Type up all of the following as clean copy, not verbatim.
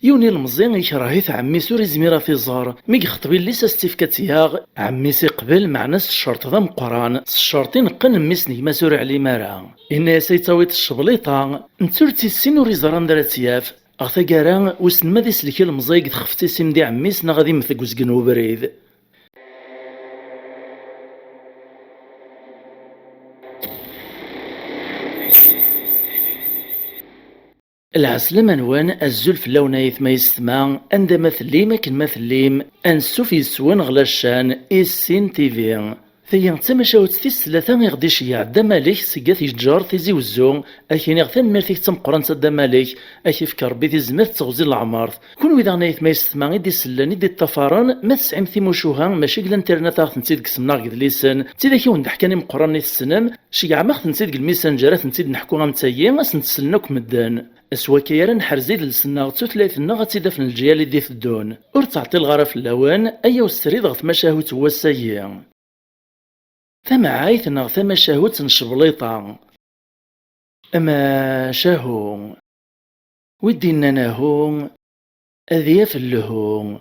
يوني المزيان يكرهيت عمي سوري زميرة في زار مي يخطبي لي ساستيفكاتياغ عمي سي قبل مع ناس الشرط ذا مقران الشرطين قن ميسني ما سوري علي مارا إن سيتاويت الشبليطة نتورتي السين وري زران دراتياف أغتا كارا وسن ما دي سلكي المزايق تخفتي سيمدي عميسنا غادي مثق وزقن وبريد. العسلة منوان الزلف لونايث ما يستمع عند مثليم كن مثليم أنسو في سوان غلاشان إسين تيفي ثيان تمشاوت تيس ثلاثة يغدي شيع دماليك سيقاث يجار تيزي وزون أكين يغثان مالتيك تمقران تدماليك أكي فكر بيتي زمات تغزي العمارث كون ويدا نايث ما يستمع إدي سلاني دي الطفران ما تسعيم ثيموشوها ماشي قلا انترنت تنسيد كسمنا قد ليسان تيدا كيون نحكاني مقران نيث السنم شيع ما تنسيد الميسنجرات نسيد نحكوها متايين أس نتسلنوك مدان أسوا كيرا نحرزيد لسنا تثلاثنا غتدفن الجيال اللي في الدون ور تعطي الغرف اللوان أيا والسريد غث مشاهوت هو السيء ثم عايث نغ ثم شاهوت نشبليطا أما شاهو ودينا ناهو أذياف اللهو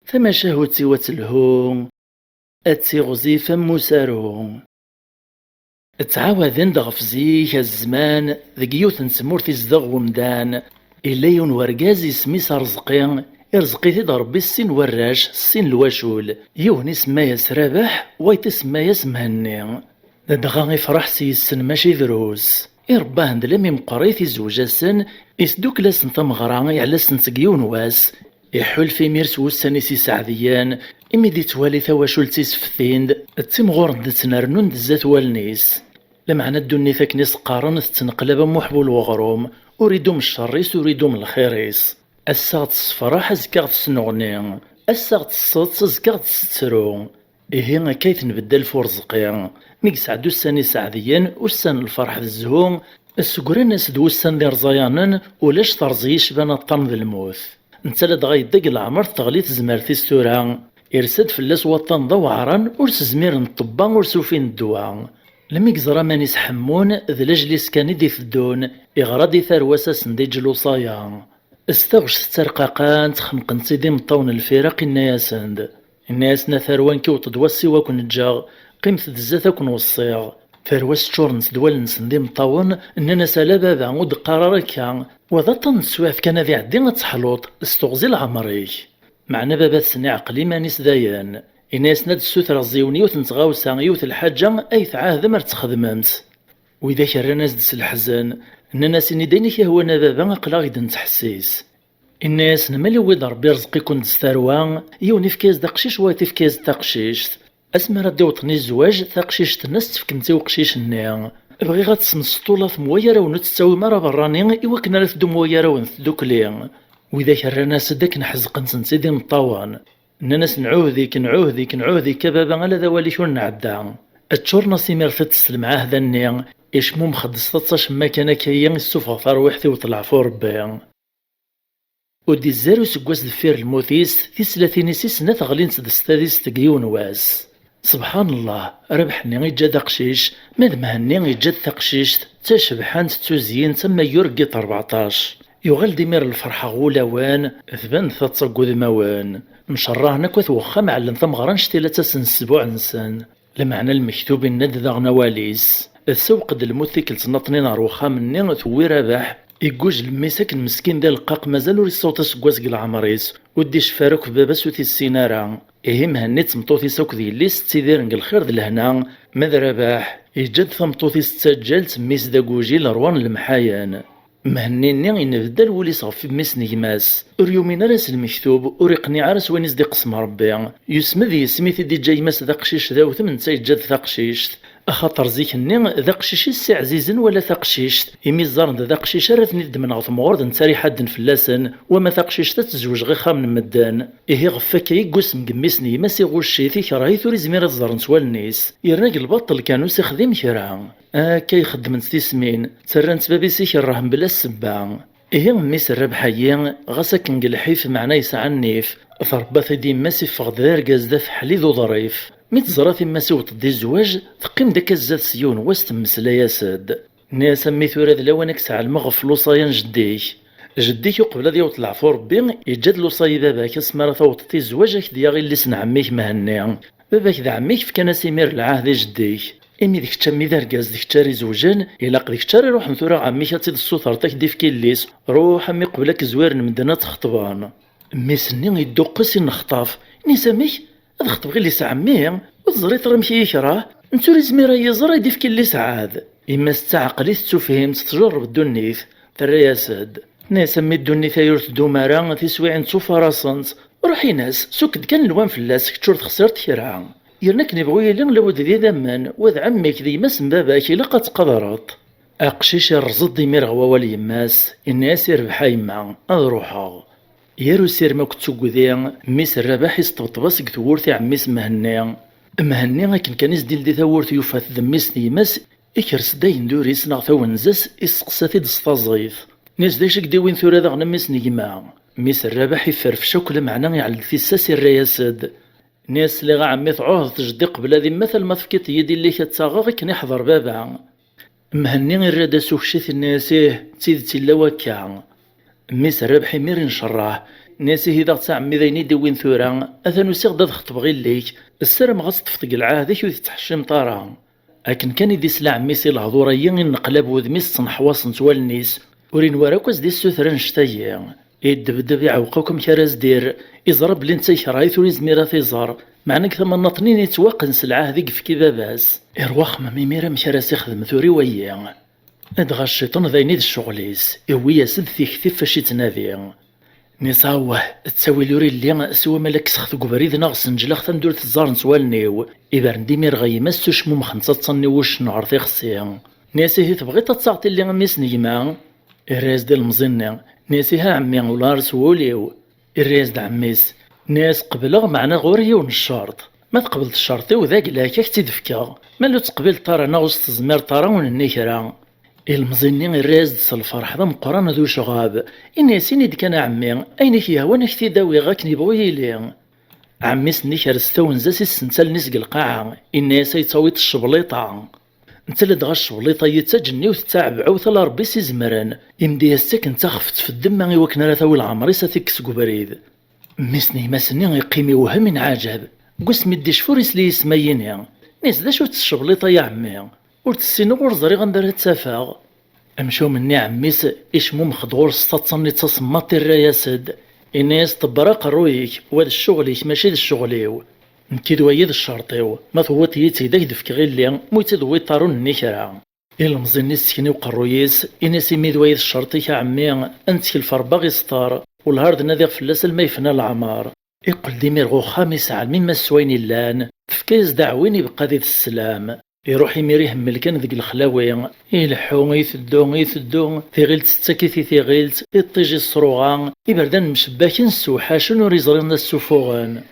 ثم شاهوت سوات الهو أتي غزي فم سارو تعاوذن دغف زيك الزمان ذقيوث نسمور تزدغ ومدان إلا يون ورقازي سميس رزقي يرزقي تيد ربي السين وراش السين الواشول يوني سماياس رابح ويت سماياس مهني دغا يفرح سيسن ماشي دروس يرباه ندلمي مقريث زوجاسن يسدوك لاسن تمغرا يعلسن تقيون واس يحول في ميرس وسانيسي سعديان إمي دي توالي ثواشول تيسفتيند التمغور ندتنرنون دزات والنيس لمعنى الدني ثاكنيس قارن تتنقلب محبول وغروم أريدوم الشريس أريدوم الخيريس الساغت الصفراح زكاغت السنغني الساغت الصوت زكاغت السترو إيه كيف نبدل فرزقيا ميك سعدو الساني سعديان والسان الفرح الزهوم السكران ناس دو السان دي رزايانا ولاش ترزيش بان الطن ذا الموت نتلا غيدق العمر تغلي تزمرتي ستورا يرسد فلاس وطن ضوعرا ورس زمير نطبا ورسوفين الدواء لم يقزر مانيس حمون ذ لجليس كان يدي في الدون يغردي ثرواسا سندي جلوصايا استغش سترقاقان تخنقن سيدي مطون الفرق النياسند الناس ثروان كي وتدوسي وكن جاغ قيمت دزاتا كن وصيغ ثرواس تشورنس دوال نسندي مطون اننا سالا بابا ود قرار كان وذا طنسواف كان ذي عدي تحلوط استغزي العمريك معنا بابا سني عقلي مانيس دايان الناس ناد السوثر الزيوني وتنتغاوسا يوث الحاجة أي تعاهد مر تخدمامت وإذا كان ناس دس الحزن إننا سيني دينك هو بابا أقلا غيدا نتحسيس الناس نمالي ويد ربي رزقي كون دستاروا يوني في كاز دقشيش واتي في كاز تقشيش اسما ردي وطني الزواج تقشيش تنس تفكنتي وقشيش النيا بغي غتسم السطولة مويرة ونتساوي مرة براني إوا كنا رفدو مويرة ونثدوكلي وإذا كان ناس داك نحزق نسيدي نطوان ناس نعوذيك بابا على ذوالي شو نعدا اتشور ناسي مرثت تسلم عهدا النيا ايش مو مخدس تطاش ما كان كيا السوفا فروحتي وطلع فور ربي ودي الزارو سكواس دفير الموثيس في 30 سنة تغلين تدستاديس تقيون واس سبحان الله ربحني يجاد قشيش ماد مهني يجاد تقشيش تشبحان تتوزين تما يورقيت 14 يغال ديمير الفرحة غولاوان ثبان ثتصقو ذماوان نشراه نكوث وخا معلن ثمغران شتيلا تسن السبوع نسان لمعنى المكتوب الند ذا نواليس السوق د الموثيكل تنطنين روخا مني ثوي رباح يقوج الميساك المسكين ديال القاق مازالو ريصوت سكواس العمريس ودي شفاروك في بابا سوتي السينارا إيه مهني تمطوثي سوك ذي اللي ستيدير الخير ذ الهنا ماذا رباح يجد ثمطوثي ستاجال تميس دا كوجي لروان المحايان مهنيني ينبدل ولي صافي ميس نيماس وريومين راس المكتوب وريقني عرس وين يزدي قسم ربي يسمى سميثي دي جاي ماس ذا قشيش ذا وثمن تايجاد ذا قشيش أخاطر زيكني ذا قشيش السي عزيزن ولا ذا قشيش يميزارن ذا قشيش رثني دمن غف مغورد نتاري حد فلاسن وما ذا قشيش تتزوج غي خام مدان إيه غفاك يقوس مقميسني ماسي غوشي في كراهي ثوري زمير الزرن سوالنيس يرناق البطل كانو سيخدم كرا كي خدمت تيسمين ترنت بابي سيك الرهن بلا السبا إيه ميس الربحيين غاسك نقلحيف معنا يسعى النيف ضربات دي ماسي فغد ذا رقاز ذا فحلي ذو ظريف ميت زراتي ماسي وطدي الزواج تقيم داك الزاد سيون واست مسلا ياسد ناس مي ثورا ذ لوانك ساع المغفلوصا ينجديك جديك قبل هذا يوطلع في ربي يجادلو صاي باباك اسمرا توطتي الزواج ديال غير لسن عميك مهني. باباك ذا عميك فكان سيمير العهد جديك. إمي ديك تشمي ذا ركاز ديك تشاري زوجان إلا ديك تشاري روح مثورا عميك هاتي السوطر تاك ديف كيليس روح أمي قبلك زوير مدنا تخطبان. مي سني يدوقس نخطاف ني ساميك هاد خطب غير ليس عمي وتزريط رمشي يكره نتوري زميرا يزرا يديف كيليس عاد. إما ستعقلي تفهم تجرب الدنيث ترى يا ساد ناس مي الدنيث يورث دومارا تسوي تشوف راسنت روحي ناس سكد كان الوان فلاس كتشور خسرت كيرها يرنك نبغي لين لو ذي ذمن وذ عمك ذي مس باباك إلا قد قدرت أقشيش الرزد ديمير غوا يماس الناس يربح يما أروحها يارو سير ما كنت ذي ميس الرباح يستبطبس كتورثي عميس مهني لكن كان يزديل دي ثورث يوفات ذميس نيماس إكرس داين دوريس ناغ ثونزس إسقساتي دستازيف ناس دايشك ديوين ثورا ذا غنميس نيما ميس الرباح يفرفشا كل معنى يعلق في الساس الرياسد ناس اللي غا عمي تعوض تجدي قبل هذه مثل ما فكيت يدي اللي كتاغا غير كان يحضر بابا مهني الرادا سوكشيت الناسيه تيدتي لا وكا ميس الربح مير نشراه ناسي هذا تاع عمي ذيني ديوين ثورا اثنو سيغ خطب غير ليك السلام غاص تفطق العاده كي تحشم طارا لكن كان يدي سلع ميسي الهضوريا نقلب وذميس صنحواس نتوالنيس ورين وراكوز دي السوثرا نشتايا يدبدب يعوقكم كراز دير يزرب لي نتا يكرايث وليزميرا تيزار معناك ثم نطنين يتوقن سلعه ذيك في كباباس إرواخ ما ميميرا مكراس يخدم ثوري ويا ادغى الشيطان ذايني ذ الشغليس إويا سد في كثيف فاشي تنادي نصاوه تساوي لوري اللي سوا مالك سخت قبريد ناغس نجلاخ تندور تزار نسوالنيو إبرن ديمير غيمس شموم خمسة تصني وش نعر تيخسي ناسي هي تبغي تتصاعتي اللي غميس نيما الراس ديال المزنة ناسيها عمي ولا رسوليو الراس د عميس ناس قبلغ معنا غوري ونشارط ما تقبلت الشرطي وذاك لاكاك تيدفكا مالو تقبل طارا ناغس تزمير طارا وننيكرا المزني الراس دس الفرح ذا مقران ذو شغاب الناسيني دكان عمي أينك يهوان كثي داوي غاك نبغي لي عمي سني كرستون زاسي السنسال نسق القاعة الناس يتصويت الشبليطة انت اللي دغا الشبليطة يتجني وتتعب عوث ربي سي زمران يمدي الساكن تخفت في الدم ما يوكنا لا ثاوي العمري ساتيكس قبريد ميسني ماسني يقيمي وهم من عجب قس مدي شفوريس لي يسميني ناس دا شو الشبليطة يا عمي ورتسينو ورزري غندير تسافاغ امشو مني عميس اشمو مخدور ستصني تصمطي الرياسد الناس طبراق رويك وهذا الشغليك ماشي ذا الشغليو نكيدو يد الشرطيو ما ثوت يتي داك دفك غير لي مويت دوي طارون النكرا المزني السكني وقرويس اناسي ميدوي الشرطي يا عمي انت الفرباغي ستار والهارد نادي فلاس الميفنا العمار يقول ديمير غو خامس على مما سويني اللان فكاز دعويني بقضية السلام يروح يميريه ملكان ذيك الخلاوي يلحو يثدو ثيغيلت ستاكيثي ثيغيلت يطيجي الصروغان يبردان مشباكين السوحاشن وريزرين السفوغان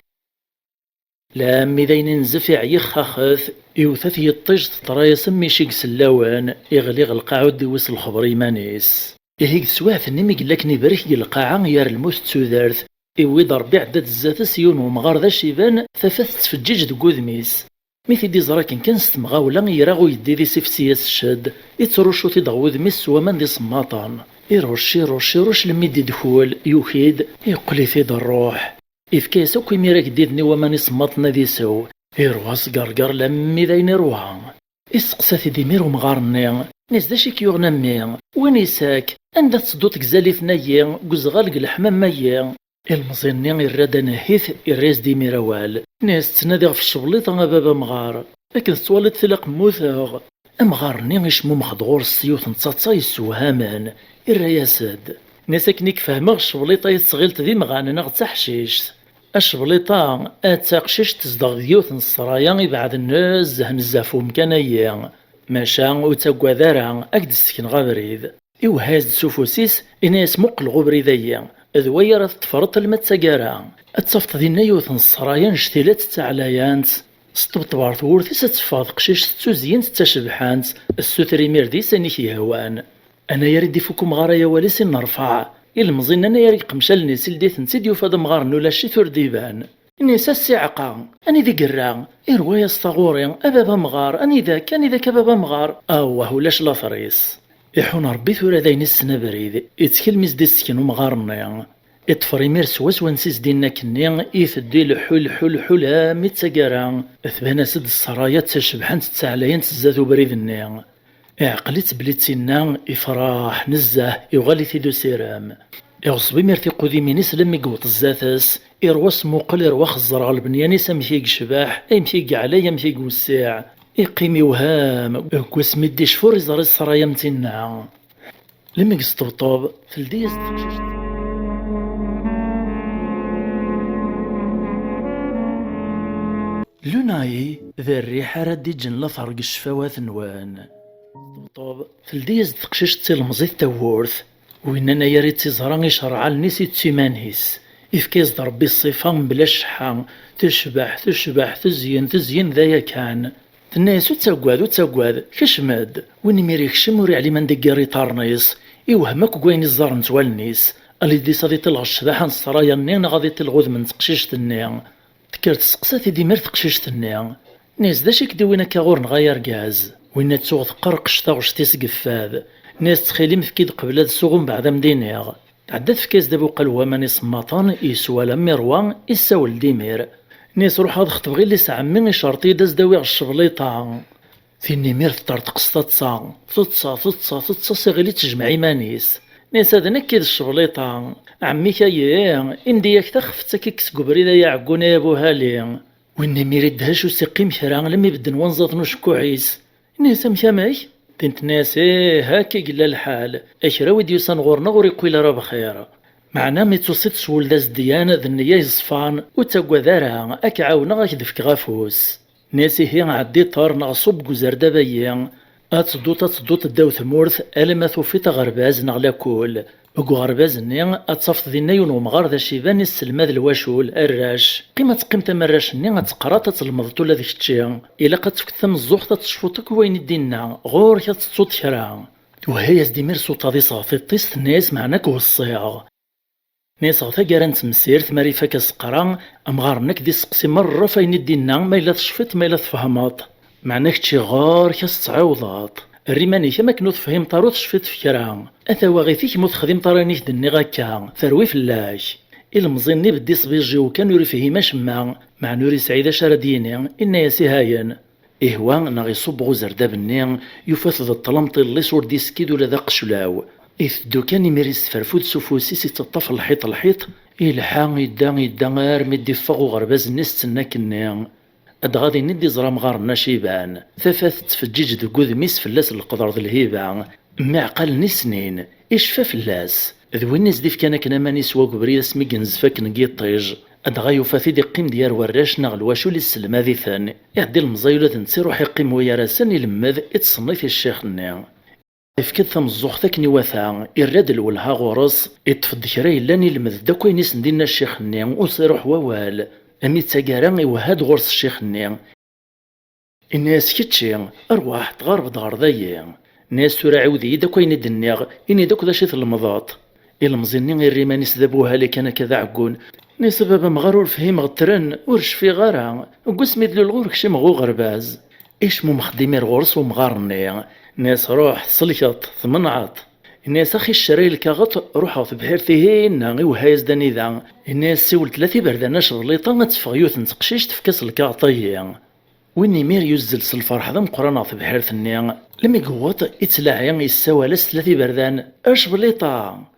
لا ميدين نزف يعيخ خاخث يوثث يطيج تطرايا سمي شيك سلاوان يغليغ القاعود يوصل الخبر يمانيس يهيك سواعث نمي قلك نبريك القاعة يار الموت تسودارث يويد ربي عدد الزات سيون ومغار ذا شيبان ثفث تفجيج دقوذميس ميثي دي زراكن كان ستمغاولا يراغو يدي دي سيفسياس الشد يتروشو تيضغوذ ميس ومن دي صماطان يروش لمي دي دخول يوكيد يقلي في الروح إفكاس أكو ميراك ديدني ومن صماطنا دي سو يرواس قرقر لمي ذاين روها إسقسا دي ميرو مغارني ناس داشي كيوغنا مي وينيساك عندها تصدوت كزالي ثنايا قزغالق الحمام ميا المزني الرادا نهيث الراس دي ميروال ناس تنادي في الشبليطة بابا مغار لكن توالت ثلاق موثاغ امغارني يشمو مخدغور السيوث نتصاصا يسوهامان الرياسد ناس كنيك فهمغ الشبليطة يتصغيلت ذي مغاننا غتحشيش الشبليطة اتاقشيش تزدغ ديوث نصرايا يبعد الناس زهن الزافو مكانيا ماشا وتاقوا ذارا اكد السكن غابريد يوهاز سوفوسيس إناس مقل غبريديا ذويا راه تفرط المتساقارا اتصفت ذي نيوث نصرايا نشتيلات تعلايانت سطبطبار ثورثي ستفاض قشيش تسوزين تشبحانت السوتري ميردي سانيك يهوان انا يريد فيكم غارايا واليسي نرفع المزين انا يريد قمشال نيسي لديث نسيد يوفاد مغار ولا شي ثور ديبان نيسا السعقا اني ذي قرا إروايا سطاغوري ابابا مغار اني ذاك بابا مغار اوه ولاش لا ثريس يحون ربي ثورة داين السنة بريد يتكلمز دي السكن ومغارني إطفريمير سواس وانسيس دينا كني إيثدي لحول حول حول ميتساقرا أثبانا سد السرايا تشبحان تتعليان تزادو بريد النيا عقلت بليتسينا إفراح نزاه يغالي ثيدو سيرام يغصبي ميرتي قودي مينيس لما يقوط الزاتس إرواس موقل إرواخ الزرع البنياني سمثيق شباح أمثيق عليا أمثيق وساع إقيمي وهام كواس ميدي شفور يزار السرايا متينا لما يستبطب في الديز لوناي ذا الريحة ردي جن لثرق الشفاوات نوان طوب في الديز تقشيش تلمزيت تاورث وإننا ياريت تزران يشرع النسي تسيمانهيس إفكيز ضربي الصفة بلا شحا تشبح تزين ذايا كان الناس وتساقواد كشماد وين ميريك شموري علي من دقاري طارنيس إوهمك وين الزار نتوالنيس اللي دي صدي تلغش ذا حان السرايا النين غادي تلغوذ من تقشيش النين تكرت سقساتي دي مير تقشيش النين ناس دا شك دوينا كاغور نغير غاز وين تسوغ قرقش تاغش تيسقفاذ ناس تخيلي مفكيد قبل هاد السوغم بعد مدينيغ تعدات في كاس دابو قلوة ماني صماطان يسوالا ميروان يساول ديمير ناس روح هاد خطب غير اللي سعمي شرطي داز داوي الشبليطة فيني مير تطرت قسطة تتصا سيغيلي تجمعي مانيس ناس هذا نكيد الشبليطة عمي كايا اندياك تخفتك كيكس قبريدا يا عقونا يا بوهالي ويني ميري دهاش وسيقيم كرا لم يبدن وانزاط نوش كوعيس ناس مشامي تنت ناس هاكي قلا الحال اشرا وديو سنغورنا غوري قويلا راه بخير معنا ميتوسيت سول داز ديان ذنيا يصفان وتاقوا ذارها اكعاونا غاك دفك غافوس ناسي هي عدي طار نغصب قزار دابايا اتصدو تداو ثمورث الما ثوفيت غرباز نغلا كول وكو غرباز ني اتصفت ذي نيون ومغار ذا شيبان السلماذ الواشول الراش قيمة قيمة مراش ني تقرا تتلمضتو لا ديك الشيء الا قد تفكثم الزوخ تتشفوتك وين الدينا غور كتصوت كرا وهي ديمير صوت هذه صافي طيست الناس معناك والصياغ ناس غتا كاران تمسير ثماري فاك سقرا امغارنك دي سقسي مرة فاين الدينا ما الا تشفت ما الا تفهمات معناك تشي غار كاس تعاوضات الريماني كما كنو تفهم طارو تشفت فكرا اثا غيثيك مو تخدم طرانيك دني غاكا ثروي فلاش المزيني بدي صبيجي وكان يوري فيه ماشما مع نوري سعيدة شارديني إن ياسي هاين إهوا ناغي صبغو زرداب النين يفاث ذا الطلمط اللي صور ديسكيد ولا ذا قشلاو إثدو كان يميريس فرفود سفوسي سيتطف الحيط إلحا يدا ارمي ديفاغو غرباز الناس تسناك النين أد غادي ندي زرام غارنا شيبان ثفاث تفجيج ذو قذميس فلاس القدر ذو الهيبة معقل نسنين إشفا فلاس ذو الناس ديف كان ماني سوا قبريا سمي كنزفاك نقي طيج أدغا يوفاثي دي قيم ديار وراش نغل واشو للسلمة ذي ثاني يعدي المزايلة تنسي روح يقيم ويا راسان يلمذ يتصني في الشيخ النيا إفكاد ثم الزوخ ثاكني وثا إراد الولها غورس يتفض كراي لاني المذ داكوي نيس ندينا الشيخ النيا وصيروح ووال أمي تاقارا يوهاد غورس الشيخ النيا الناس كتشي أرواح تغارب دغار ذايا ناس ترى عودي داكوي ندنيغ إني داك ذا شي المضات المزيني غير ريمانيس ذابوها لي كان كذا عقون ناس بابا مغرور فهم غترن ورش في غارها وقسمي دلو الغور كشي مغو غرباز إيش مو مخدمي الغورس ومغارني ناس روح صليت ثمنعط الناس أخي الشراي الكاغط روحوا في بحير فيهن غي وهايز داني ذا الناس سول ثلاثي بردانا شغليطة نتفغيوث نتقشيش تفكاس الكاغطية ويني مير يزل الفرح ذا مقرانا في بحير ثنيا لما يقوط يتلاعي يساوالس ثلاثي بردان اش بليطة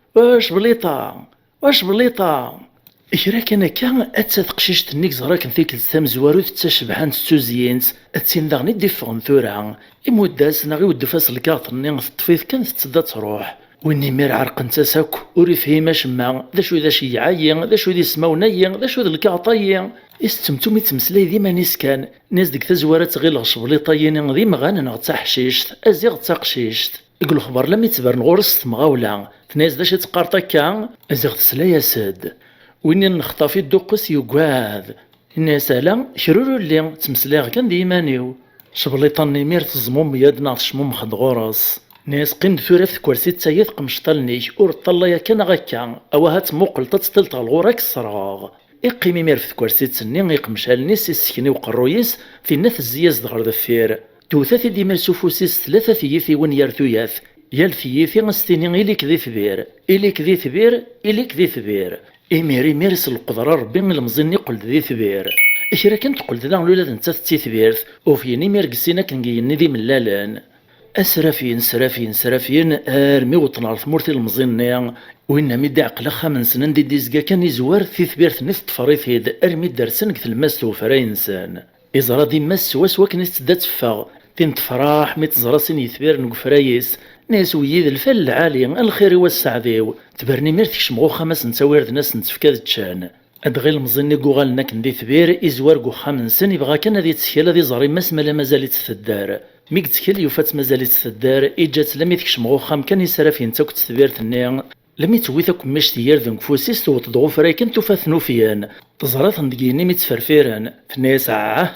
إشرا كان أتساث قشيش تنيك زراك نثيك الثام زوارو تتشبحان تسوزيينس أتسين داغني ديفغن ثورا إموداس ناغي ودفاس الكاط نيغ الطفيث كانت تتدا تروح ويني مير عرق نتاساك وري فيه شما ذا شو ذا شي عايين ذا شو ذي سماونايي ذا شو ذا الكاطايي استمتو ميتمسلاي ديما نيس كان ناس ديك تزوارات غير الغشبليطايين ذي مغانا نغ تحشيشت أزيغ تاقشيشت يقول خبر لم يتبرن غورس مغاولا تناس دا شي تقارطاكا أزيغ تسلايا ساد وين نخطافي الدقس يقعاد الناس لا شرورو اللي تمسلاغ كان ديمانيو شبليطاني مير تزموم يدنا تشموم خد غورس ناس قيم ثورة كرسي تايث قمشطلنيك اور طليا كان غاكا اوهات موقل تتستلط الغوراك الصراغ إقيمي مير في كرسي تسني يقمشال نيس السكني وقرويس في ناث الزياز دغر دفير توثاثي ديما سوفوسيس ثلاثة ثيثي وين يرثوياث يا الفيثي غستيني إليك ذي ثبير إليك ذي ثبير إليك ذي ثبير إميري ميرس القدرة ربي المزني قلت ذي ثبير إشرا كنت قلت ذا لولا تنسى تثبيرت وفيني ميرقسينا كنجيني ذي ملالان أسرافين سرافين سرافين أرمي وطنار ثمورتي المزني وإن ميدي عقل من سنين دي ديزكا كان يزوار في ثبيرت نث تفريثيد أرمي درسن كث الماس توفرا إنسان إزرا دي ماس سوا كنت تدا تفاغ تين تفراح مي تزراسين يثبير نقفرايس ناس ويد الفل العالي الخير والسعديو تبرني ميرتكش مغو خمس نساوير ناس نتفكاد تشان أدغي المزني قوغالنا كندي ثبير إزوار قو خامنسن يبغى كان هذي تسكيل هذي زاري ماس مالا مازال تثدار ميك تسكيل يوفات مازال تثدار إجات لم يثكش مغو خام كان يسرافين تاك تثبير ثنيا لم يتويثك مشتيار ذنك فوسيس توتضغو فرايكن توفاثنو فيان تزرات ندقيني متفرفيران فناس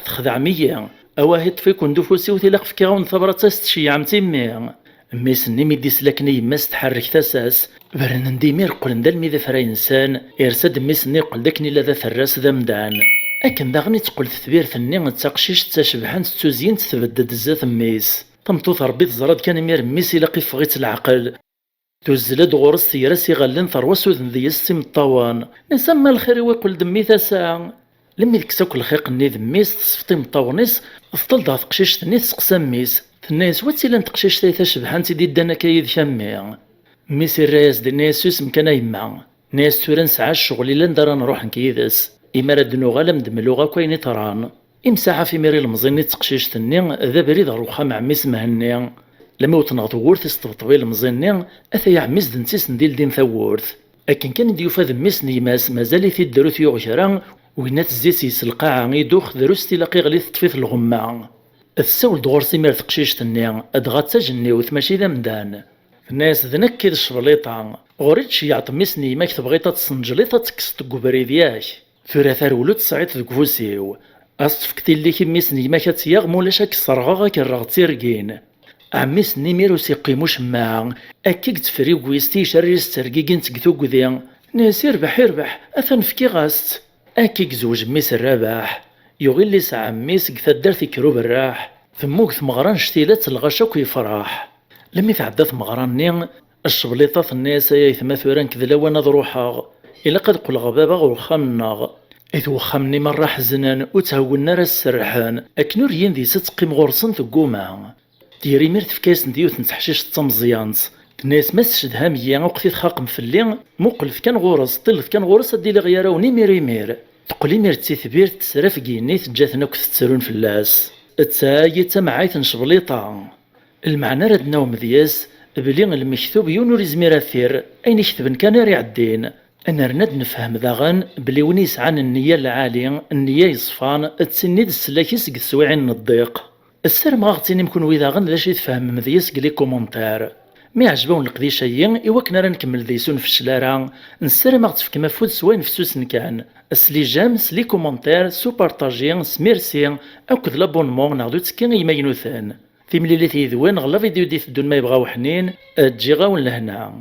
تخدع ميا أواهي طفيك وندفوسي وثلاق في كاون ثبرات تشيع متيمي ميسني ميدي سلاكني يماس تحرك تاساس برن نديمير قلن دا الميدا فرا إنسان إرساد ميسني قل داكني لذا ثراس ذا مدان أكن داغني تقول تثبير ثني تاقشيش تشبحان تتوزين تثبدد الزات ميس طمطوط ربي تزراد كان مير ميس إلا قفغيت العقل توزلد غورس ثيراسي غلن ثروسو ذن ذي السم الطوان نسمى الخير ويقول دمي ثاسا لمي ذكساك الخيق ني ذميس تصفطي مطاونيس فضل دا تقشيش ثني تسقسام ميس الناس واتي لان تقشيش تايتا شبحان تيدي دانا كايد شامي ميسي الراس دي ناس يسم كان يما ناس تورا نسعى الشغل الا ندار نروح نكيدس إما ردنو غالا مدملوغا كويني طران إمساحة في ميري المزيني تقشيش تني ذا بريد روخا مع ميس مهني لما وتنغط وورث استبطبي المزيني أثا يعميس دنسيس نديل دين ثورث أكن كان ديوفا ذميس نيماس مازال في الدروث يغشرا وينات الزيس يسلقاعا يدوخ دروس تلاقي غلي تطفيف الغمة السول دغورسي مير تقشيش تني أدغات تجنيوث ماشي ذا مدان الناس ذنكي الشبليطة غوريتش يعطميسني ما كتبغيتا تصنجليطة تكس تقوبريدياك ثلاثة ولد سعيد ذكفوسيو أصفكتي اللي كميسني ما كتياغ مولاش كسرغا كالرغ تيرقين عميسني ميرو سيقيموش معا أكيك تفري ويستي شري سترقيقين تقثوق ذي ناس يربح أثن فكي غاست أكيك زوج ميس الرباح يغي اللي ساعة ميس كثدار في كروب الراح ثموك ثمغران شتيلات الغشاك ويفرح لما يتعدى ثمغراني الشبليطة الناس يثما ثوران كذلا وانا ضروحا إلا قد قل غبابا غرخامنا إذ وخامني مرة حزنان وتهونا راس السرحان أكنور يندي ستقيم غرصن ثقوما ديري مير تفكاس نديوث نتحشيش التمزيانس الناس ما تشدها ميا وقتي تخاقم في الليل موقلف كان غورس طلف كان غورس أدي لغيارا وني مير تقولي مير تيثبير تسرف كيني تجاثنا كتتسرون في اللاس تسايتا معايث نشبليطا المعنى ردنا ومذياس بلي المكتوب يونور يزمير أثير أين يكتبن كان يعدين أنا رند نفهم ذاغن بلي ونيس عن النية العالية النية يصفان تسنيد السلاكي سق السويعين الضيق السر ما غتيني مكون ويذاغن ذاش يتفهم مذياس قلي كومونتار مي عجبون القديشيين إوا كنا راه نكمل ديسون في الشلارة نسر ما غتفك مفود سواين فسوس كان السلي جام سلي كومونتار سو بارطاجي سميرسي أو كذ لابونمون ناخدو تسكين يمينو ثان في مليلي تيذوين غلا فيديو دي تدون ما يبغاو حنين تجي غاون لهنا